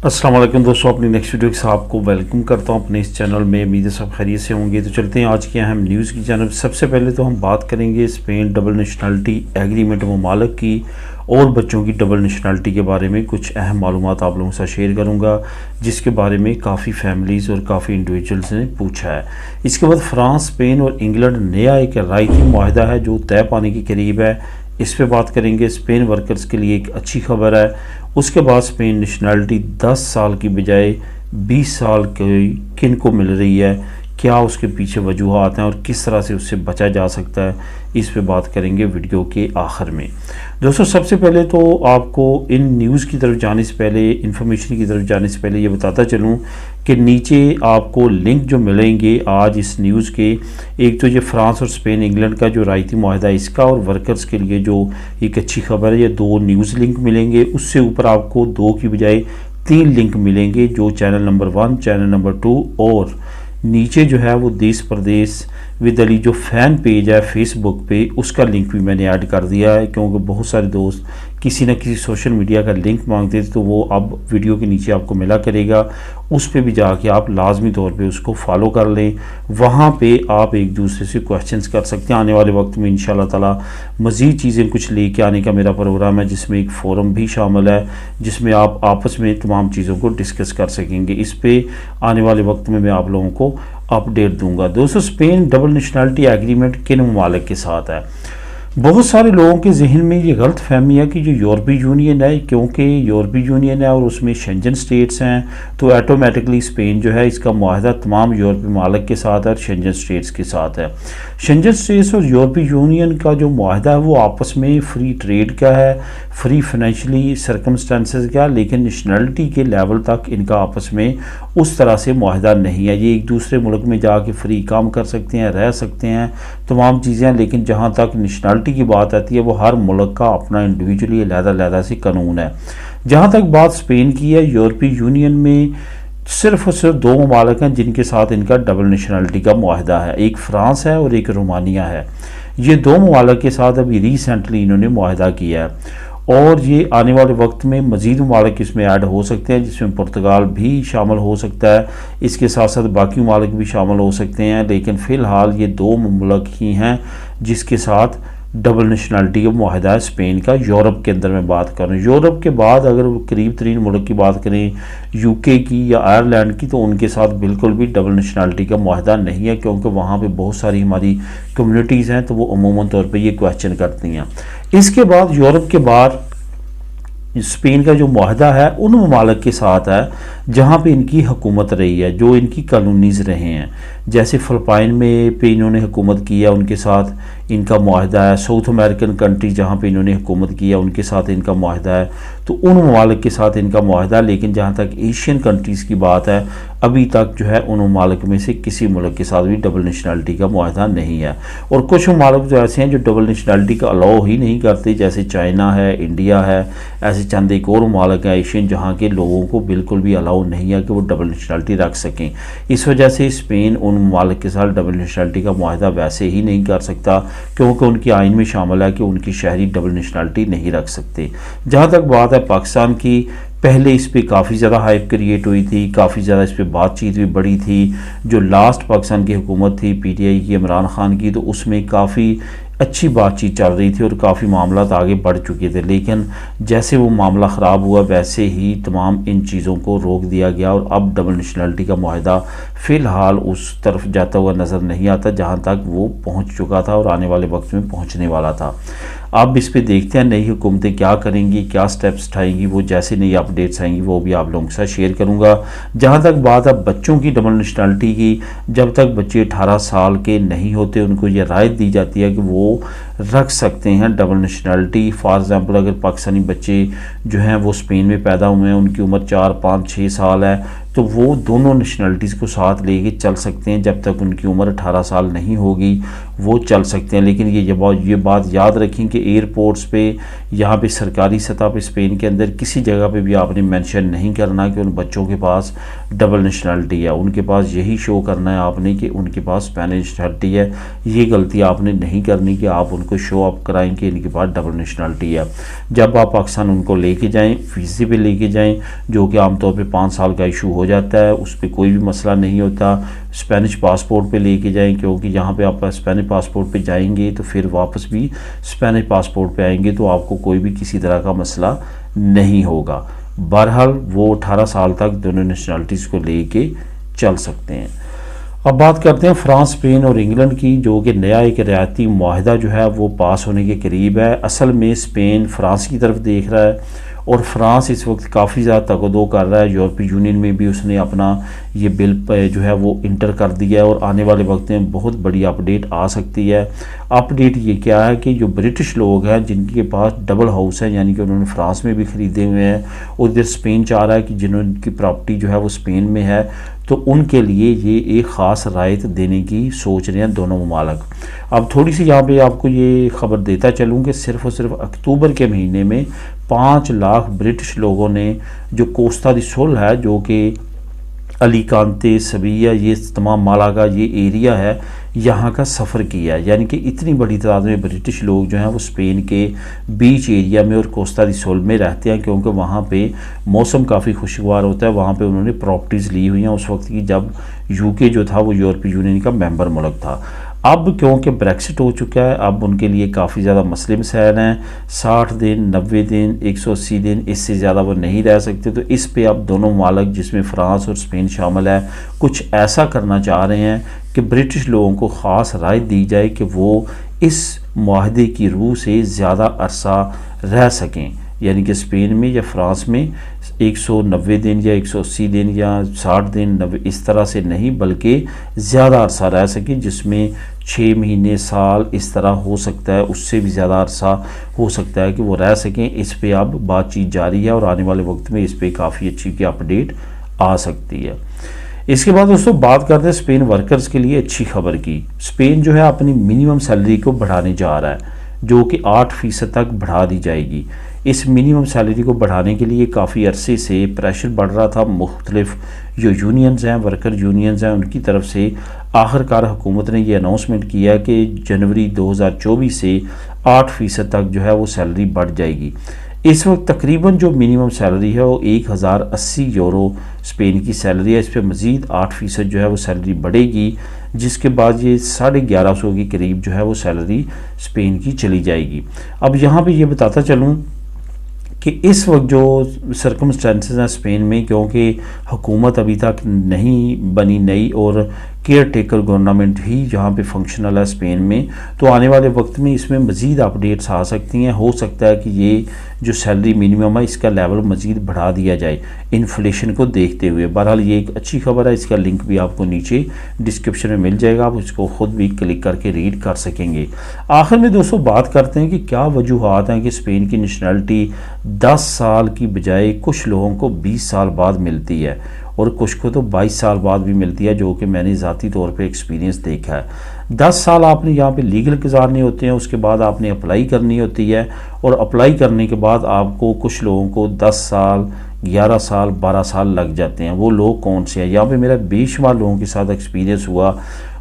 अस्सलाम वालेकुम दोस्तों, अपनी नेक्स्ट वीडियो के साथ आपको वेलकम करता हूं अपने इस चैनल में। उम्मीद है सब खैरियत से होंगे। तो चलते हैं आज की अहम न्यूज़ की जानब। सबसे पहले तो हम बात करेंगे स्पेन डबल नेशनलिटी एग्रीमेंट ममालिक की और बच्चों की डबल नेशनलिटी के बारे में कुछ अहम मालूमात आप लोगों के साथ शेयर करूंगा, जिसके बारे में काफ़ी फैमिलीज़ और काफ़ी इंडिविजुअल्स ने पूछा है। इसके बाद फ्रांस, स्पेन और इंग्लैंड नया एक रायती मुआहदा है जो तय पाने के करीब है, इस पे बात करेंगे। स्पेन वर्कर्स के लिए एक अच्छी खबर है। उसके बाद स्पेन नेशनलिटी 10 साल की बजाय 20 साल की किन को मिल रही है, क्या उसके पीछे वजूहात हैं और किस तरह से उससे बचा जा सकता है, इस पे बात करेंगे वीडियो के आखिर में। दोस्तों सबसे पहले तो आपको इन न्यूज़ की तरफ जाने से पहले, इन्फॉर्मेशन की तरफ जाने से पहले ये बताता चलूँ कि नीचे आपको लिंक जो मिलेंगे आज इस न्यूज़ के, एक तो ये फ्रांस और स्पेन इंग्लैंड का जो रायती मुआहदा है इसका, और वर्कर्स के लिए जो एक अच्छी खबर है, ये 2 न्यूज़ लिंक मिलेंगे। उससे ऊपर आपको 2 की बजाय 3 लिंक मिलेंगे, जो चैनल नंबर 1, चैनल नंबर 2 और नीचे जो है वो देश प्रदेश विद अली जो फ़ैन पेज है फेसबुक पे, उसका लिंक भी मैंने ऐड कर दिया है, क्योंकि बहुत सारे दोस्त किसी न किसी सोशल मीडिया का लिंक मांगते थे, तो वो अब वीडियो के नीचे आपको मिला करेगा। उस पे भी जाके आप लाजमी तौर पे उसको फॉलो कर लें। वहाँ पे आप एक दूसरे से क्वेश्चंस कर सकते हैं। आने वाले वक्त में इंशाल्लाह ताला मज़ीद चीज़ें कुछ लेके आने का मेरा प्रोग्राम है, जिसमें एक फ़ोरम भी शामिल है, जिसमें आप आपस में तमाम चीज़ों को डिस्कस कर सकेंगे। इस पे आने वाले वक्त में मैं आप लोगों को अपडेट दूंगा। दोस्तों स्पेन डबल नेशनलिटी एग्रीमेंट किन ममालिक के साथ है? बहुत सारे लोगों के जहन में ये गलत फहमी है कि जो यूरोपीय यूनियन है, क्योंकि यूरोपीय यूनियन है और उसमें शेंजन स्टेट्स हैं, तो ऑटोमेटिकली स्पेन जो है इसका मुआहदा तमाम यूरोपीय ममालिक के साथ है और शेंजन स्टेट्स के साथ है। शेंजन स्टेट्स और यूरोपीय यूनियन का जो मुआहदा है वो आपस में फ्री ट्रेड का है, फ्री फाइनेंशियली सर्कमस्टेंसेस का, लेकिन नेशनलिटी के लेवल तक इनका आपस में उस तरह से मुआहदा नहीं है। ये एक दूसरे मुल्क में जाके फ्री काम कर सकते हैं, रह सकते हैं, तमाम चीज़ें, लेकिन जहाँ तक नेशनलिटी की बात आती है वो हर मुल्क का अपना इंडिविजुअली अलग-अलग से कानून है। जहाँ तक बात स्पेन की है, यूरोपीय यूनियन में सिर्फ और सिर्फ 2 ममालिक हैं जिनके साथ इनका डबल नेशनलिटी का मुआहदा है, एक फ्रांस है और एक रोमानिया है। ये 2 ममालिक के साथ अभी रिसेंटली इन्होंने मुआहदा किया है, और ये आने वाले वक्त में मज़ीद ममालिक इसमें ऐड हो सकते हैं, जिसमें पुर्तगाल भी शामिल हो सकता है। इसके साथ साथ बाकी ममालिक भी शामिल हो सकते हैं, लेकिन फ़िलहाल ये 2 मुल्क ही हैं जिसके साथ डबल नेशनलिटी का मुआहदा है स्पेन का। यूरोप के अंदर मैं बात कर रहा हूँ। यूरोप के बाद अगर करीब 3 मुल्क की बात करें, यूके की या आयरलैंड की, तो उनके साथ बिल्कुल भी डबल नेशनलिटी का मुआहदा नहीं है, क्योंकि वहाँ पे बहुत सारी हमारी कम्युनिटीज़ हैं, तो वो अमूमन तौर पे ये क्वेश्चन करती हैं। इसके बाद यूरोप के बाद स्पेन का जो मुआहदा है उन ममालिक के साथ है जहाँ पे इनकी हुकूमत रही है, जो इनकी कॉलोनीज़ रहे हैं। जैसे फ़िलिपाइन में पे इन्होंने हुकूमत की है, उनके साथ इनका मुआहदा है। साउथ अमेरिकन कंट्री जहाँ पे इन्होंने हुकूमत की है उनके साथ इनका मुआहदा है, तो उन ममालिक के साथ इनका मुआहदा है। लेकिन जहाँ तक एशियन कंट्रीज़ की बात है, अभी तक जो है उन ममालिक में से किसी मुल्क के साथ भी डबल नेशनलिटी का मुआहदा नहीं है। और कुछ ममालिक जो ऐसे हैं जो डबल नेशनलिटी का अलाउ ही नहीं करते, जैसे चाइना है, इंडिया है, ऐसे चंद एक और ममालिक है एशियन जहाँ के लोगों को बिल्कुल भी अलाउ नहीं है कि वो डबल नेशनलिटी रख सकें। इस वजह से स्पेन उन ममालिक के साथ डबल नेशनलिटी का मुआहदा वैसे ही नहीं कर सकता, क्योंकि उनकी आइन में शामिल है कि उनकी शहरी डबल नेशनलिटी नहीं रख सकते। जहाँ तक बात है पाकिस्तान की, पहले इस पर काफ़ी ज़्यादा हाइप क्रिएट हुई थी, काफ़ी ज़्यादा इस पर बातचीत भी बढ़ी थी। जो लास्ट पाकिस्तान की हुकूमत थी पीटीआई की, इमरान खान की, तो उसमें काफ़ी अच्छी बातचीत चल रही थी और काफ़ी मामला आगे बढ़ चुके थे। लेकिन जैसे वो मामला ख़राब हुआ वैसे ही तमाम इन चीज़ों को रोक दिया गया, और अब डबल नेशनलिटी का मुआहदा फ़िलहाल उस तरफ जाता हुआ नज़र नहीं आता जहाँ तक वो पहुँच चुका था और आने वाले वक्त में पहुँचने वाला था। अब इस पे देखते हैं नई हुकूमतें क्या करेंगी, क्या स्टेप्स उठाएंगी। वो जैसे नई अपडेट्स आएंगी वो भी आप लोगों के साथ शेयर करूंगा। जहां तक बात है बच्चों की डबल नेशनलिटी की, जब तक बच्चे 18 साल के नहीं होते उनको ये रायत दी जाती है कि वो रख सकते हैं डबल नेशनलिटी। फॉर एग्ज़ाम्पल अगर पाकिस्तानी बच्चे जो हैं वो स्पेन में पैदा हुए हैं, उनकी उम्र 4, 5, 6 साल है, तो वो दोनों नेशनलिटीज़ को साथ लेके चल सकते हैं। जब तक उनकी उम्र 18 साल नहीं होगी वो चल सकते हैं। लेकिन ये बात याद रखें कि एयरपोर्ट्स पे, यहाँ पे सरकारी सतह पे स्पेन के अंदर किसी जगह पे भी आपने मेंशन नहीं करना कि उन बच्चों के पास डबल नेशनलिटी है। उनके पास यही शो करना है आपने कि उनके पास स्पेनिश नेशनलिटी है। ये गलती आपने नहीं करनी कि आप उनको शो अप कराएं कि इनके पास डबल नेशनलिटी है। जब आप पाकिस्तान उनको लेके जाएं, वीज़े पे लेके जाएं, जो कि आमतौर पे 5 साल का इशू हो जाता है, उस पर कोई भी मसला नहीं होता। स्पेनिश पासपोर्ट पे लेके जाएं, क्योंकि यहाँ पे आप स्पेनिश पासपोर्ट पे जाएंगे तो फिर वापस भी स्पेनिश पासपोर्ट पे आएंगे, तो आपको कोई भी किसी तरह का मसला नहीं होगा। बहरहाल वो 18 साल तक दोनों नेशनलिटीज़ को लेके चल सकते हैं। अब बात करते हैं फ्रांस, स्पेन और इंग्लैंड की, जो कि नया एक रियायती मुआहदा जो है वो पास होने के करीब है। असल में स्पेन फ्रांस की तरफ देख रहा है और फ्रांस इस वक्त काफ़ी ज़्यादा तगदो कर रहा है। यूरोपीय यूनियन में भी उसने अपना ये बिल जो है वो इंटर कर दिया है और आने वाले वक्त में बहुत बड़ी अपडेट आ सकती है। अपडेट ये क्या है कि जो ब्रिटिश लोग हैं जिनके पास डबल हाउस है, यानी कि उन्होंने फ्रांस में भी ख़रीदे हुए हैं और इधर स्पेन चाह रहा है कि जिनकी प्रॉपर्टी जो है वो स्पेन में है, तो उनके लिए ये एक ख़ास रायत देने की सोच रहे हैं दोनों ममालक। अब थोड़ी सी यहाँ पे आपको ये खबर देता चलूँ कि सिर्फ और सिर्फ अक्टूबर के महीने में 5 लाख ब्रिटिश लोगों ने जो कोस्टा दी सोल है, जो कि अलीकांते, सविया, ये तमाम मालागा ये एरिया है, यहाँ का सफ़र किया है। यानी कि इतनी बड़ी तादाद में ब्रिटिश लोग जो हैं वो स्पेन के बीच एरिया में और कोस्टा दी सोल में रहते हैं, क्योंकि वहाँ पे मौसम काफ़ी खुशगवार होता है। वहाँ पे उन्होंने प्रॉपर्टीज़ ली हुई हैं उस वक्त की जब यूके जो था वो यूरोपीय यूनियन का मेंबर मुल्क था। अब क्योंकि ब्रेक्सिट हो चुका है, अब उनके लिए काफ़ी ज़्यादा मसले मसाइल हैं। 60 दिन, 90 दिन, 180 दिन, इससे ज़्यादा वो नहीं रह सकते। तो इस पे अब दोनों मालिक, जिसमें फ़्रांस और स्पेन शामिल है, कुछ ऐसा करना चाह रहे हैं कि ब्रिटिश लोगों को ख़ास राय दी जाए कि वो इस मुआहदे की रूह से ज़्यादा अरसा रह सकें। यानी कि स्पेन में या फ्रांस में 190 दिन या 180 दिन या 60 दिन, 90, इस तरह से नहीं, बल्कि ज़्यादा अरसा रह सकें, जिसमें 6 महीने, साल इस तरह हो सकता है, उससे भी ज़्यादा अरसा हो सकता है कि वो रह सकें। इस पे अब बातचीत जारी है और आने वाले वक्त में इस पे काफ़ी अच्छी की अपडेट आ सकती है। इसके बाद दोस्तों बात करते हैं स्पेन वर्कर्स के लिए अच्छी खबर की। स्पेन जो है अपनी मिनिमम सैलरी को बढ़ाने जा रहा है, जो कि 8% तक बढ़ा दी जाएगी। इस मिनिमम सैलरी को बढ़ाने के लिए काफ़ी अरसे से प्रेशर बढ़ रहा था। मुख्तलिफ जो यूनियंस हैं, वर्कर यूनियंस हैं, उनकी तरफ से आखिरकार हुकूमत ने ये अनाउंसमेंट किया कि जनवरी 2024 से 8% तक जो है वो सैलरी बढ़ जाएगी। इस वक्त तकरीबन जो मिनिमम सैलरी है वो 1080 यूरो स्पेन की सैलरी है। इस पर मज़ीद 8% जो है वो सैलरी बढ़ेगी, जिसके बाद ये 1150 के करीब जो है वो सैलरी स्पेन की चली जाएगी। अब यहाँ पे ये बताता चलूँ कि इस वक्त जो सर्कमस्टेंसेस हैं स्पेन में, क्योंकि हुकूमत अभी तक नहीं बनी नई और केयर टेकर गवर्नमेंट ही यहाँ पे फंक्शनल है स्पेन में, तो आने वाले वक्त में इसमें मज़ीद अपडेट्स आ सकती हैं। हो सकता है कि ये जो सैलरी मिनिमम है इसका लेवल मज़ीद बढ़ा दिया जाए इन्फ्लेशन को देखते हुए। बहरहाल ये एक अच्छी खबर है, इसका लिंक भी आपको नीचे डिस्क्रिप्शन में मिल जाएगा, आप इसको ख़ुद भी क्लिक करके रीड कर सकेंगे। आखिर में दोस्तों बात करते हैं कि क्या वजूहात हैं कि स्पेन की नेशनलिटी 10 साल की बजाय कुछ लोगों को 20 साल बाद मिलती है और कुछ को तो 22 साल बाद भी मिलती है, जो कि मैंने ज़ाती तौर पे एक्सपीरियंस देखा है। 10 साल आपने यहाँ पे लीगल गुजारने होते हैं, उसके बाद आपने अप्लाई करनी होती है और अप्लाई करने के बाद आपको कुछ लोगों को 10 साल, 11 साल, 12 साल लग जाते हैं। वो लोग कौन से हैं? यहाँ पे मेरा बेशुमार लोगों के साथ एक्सपीरियंस हुआ।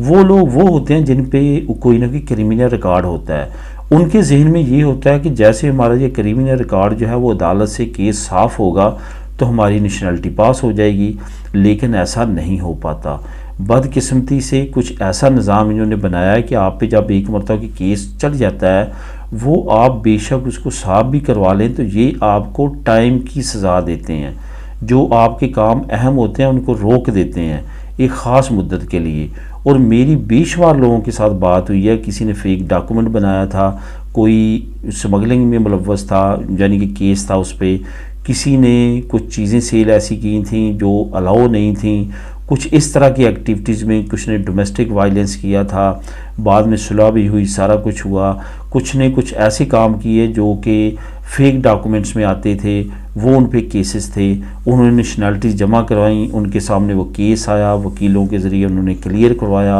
वो लोग वो होते हैं जिन पे कोई ना कोई क्रिमिनल रिकॉर्ड होता है। उनके जहन में ये होता है कि जैसे हमारा ये क्रिमिनल रिकॉर्ड जो है वो अदालत से केस साफ़ होगा तो हमारी नेशनलिटी पास हो जाएगी, लेकिन ऐसा नहीं हो पाता। बदकिस्मती से कुछ ऐसा निज़ाम इन्होंने बनाया है कि आप पे जब एक मरतबा की केस चढ़ जाता है, वो आप बेशक उसको साफ भी करवा लें तो ये आपको टाइम की सज़ा देते हैं। जो आपके काम अहम होते हैं उनको रोक देते हैं एक ख़ास मुद्दत के लिए। और मेरी बेशुमार लोगों के साथ बात हुई है, किसी ने फेक डॉक्यूमेंट बनाया था, कोई स्मगलिंग में मुलव्वस था, यानी कि केस था उस पर, किसी ने कुछ चीज़ें सेल ऐसी की थी जो अलाउ नहीं थी, कुछ इस तरह की एक्टिविटीज़ में कुछ ने डोमेस्टिक वायलेंस किया था, बाद में सुलह भी हुई, सारा कुछ हुआ। कुछ ने कुछ ऐसे काम किए जो कि फेक डॉक्यूमेंट्स में आते थे, वो उन पे केसेस थे, उन्होंने नेशनलिटी जमा करवाई, उनके सामने वो केस आया, वकीलों के ज़रिए उन्होंने क्लियर करवाया,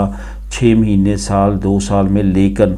6 महीने, साल, 2 साल में, लेकिन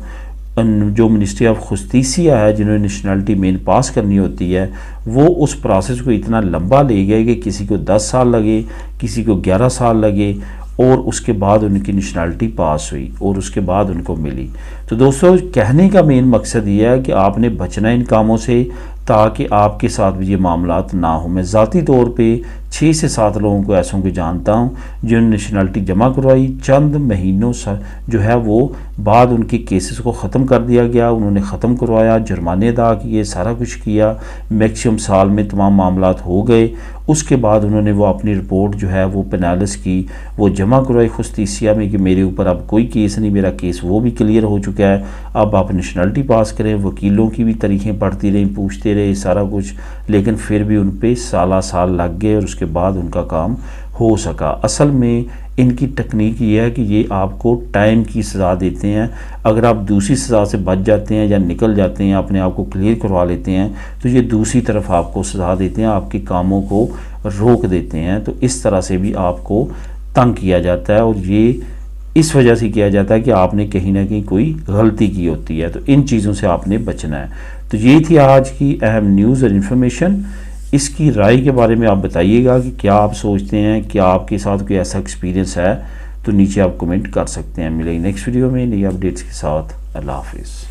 जो मिनिस्ट्री ऑफ जस्टिसिया है जिन्होंने नेशनलिटी मेन पास करनी होती है, वो उस प्रोसेस को इतना लंबा ले गए कि किसी को 10 साल लगे, किसी को 11 साल लगे, और उसके बाद उनकी नेशनलिटी पास हुई और उसके बाद उनको मिली। तो दोस्तों, कहने का मेन मकसद ये है कि आपने बचना इन कामों से, ताकि आपके साथ भी ये मामलात ना हो। मैं ज़ाती तौर पे 6 से 7 लोगों को ऐसों को जानता हूँ जिन्होंने नेशनलिटी जमा करवाई, चंद महीनों से जो है वो बाद उनके केसेस को ख़त्म कर दिया गया, उन्होंने ख़त्म करवाया, जुर्माने अदा किए, सारा कुछ किया, मैक्सिमम साल में तमाम मामलात हो गए। उसके बाद उन्होंने वो अपनी रिपोर्ट जो है वो पेनाल्स की, वो जमा करवाई जस्टिसिया में कि मेरे ऊपर अब कोई केस नहीं, मेरा केस वो भी क्लियर हो चुका है, अब आप नेशनलिटी पास करें। वकीलों की भी तारीखें पढ़ती रही, पूछते रहे, सारा कुछ, लेकिन फिर भी उन पर साल लग गए और उसके बाद उनका काम हो सका। असल में इनकी टेक्निक ये है कि ये आपको टाइम की सज़ा देते हैं। अगर आप दूसरी सज़ा से बच जाते हैं या निकल जाते हैं, अपने आप को क्लियर करवा लेते हैं, तो ये दूसरी तरफ आपको सज़ा देते हैं, आपके कामों को रोक देते हैं। तो इस तरह से भी आपको तंग किया जाता है, और ये इस वजह से किया जाता है कि आपने कहीं ना कहीं कोई गलती की होती है। तो इन चीज़ों से आपने बचना है। तो ये थी आज की अहम न्यूज़ और इन्फॉर्मेशन। इसकी राय के बारे में आप बताइएगा कि क्या आप सोचते हैं, क्या आपके साथ कोई ऐसा एक्सपीरियंस है, तो नीचे आप कमेंट कर सकते हैं। मिलेंगे नेक्स्ट वीडियो में नई अपडेट्स के साथ। अल्लाह हाफिज़।